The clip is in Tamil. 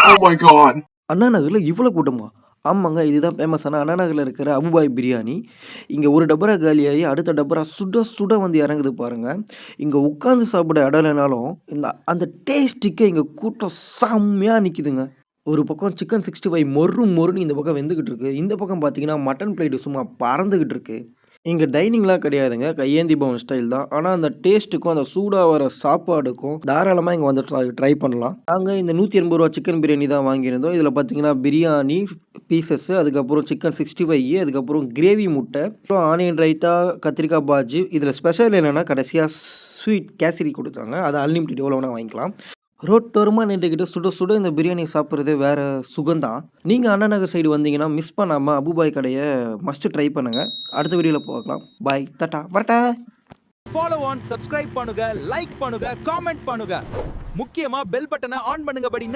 Oh my god. அண்ணா நகர்ல இவ்வளோ கூட்டமா? ஆமாங்க. இதுதான் ஃபேமஸான அண்ணா நகர்ல இருக்கிற அபுபாய் பிரியாணி. இங்க ஒரு டபரா காலியாகி அடுத்த டபரா சுட சுட வந்து இறங்குது பாருங்க. இங்க உட்கார்ந்து சாப்பிட இடம் இல்லனாலும், அந்த டேஸ்ட்டுக்கே இங்க கூட்டம் செம்மையா நிக்குதுங்க. ஒரு பக்கம் சிக்கன் 65 மொறு மொறுன்னு இந்த பக்கம் வெந்துகிட்டு இருக்கு. இந்த பக்கம் பார்த்தீங்கன்னா, மட்டன் பிளேட் சும்மா பறந்துகிட்டு இருக்கு. இங்க டைனிங்லாம் கிடையாதுங்க. கையேந்தி பவன் ஸ்டைல் தான். ஆனா, அந்த டேஸ்ட்டுக்கும், அந்த சூடா வர சாப்பாடுக்கும் தாராளமா இங்க வந்து ட்ரை ட்ரை பண்ணலாம். நாங்க இந்த ரூ. 180 சிக்கன் பிரியாணி தான் வாங்கியிருந்தோம். இதில பார்த்தீங்கன்னா, பிரியாணி பீஸஸு, அதுக்கப்புறம் சிக்கன் 65 அதுக்கப்புறம் கிரேவி முட்டை, அப்புறம் ஆனியன் ரைத்தா, கத்திரிக்காய் பாஜி. இதில ஸ்பெஷல் என்னன்னா, கடைசியா ஸ்வீட் கேசரி குடுத்தாங்க. அது அன்லிமிட்டட் எவ்வளோ வேணா வாங்கிக்கலாம். ரோட்டோரமா நின்னுகிட்டு சுட சுட இந்த பிரியாணி சாப்பிடுறது வேற சுகம் தான். நீங்க அண்ணா நகர் சைடு வந்தீங்கன்னா, மிஸ் பண்ணாம அபுபாய் கடைய மஸ்ட் ட்ரை பண்ணுங்க. அடுத்த வீடியோல பார்க்கலாம். பாய். டாடா. வரட்டா. ஃபாலோ ஆன், சப்ஸ்கிரைப் பண்ணுங்க, லைக் பண்ணுங்க, காமெண்ட் பண்ணுங்க. முக்கியமா பெல் பட்டனை ஆன் பண்ணுங்க படி.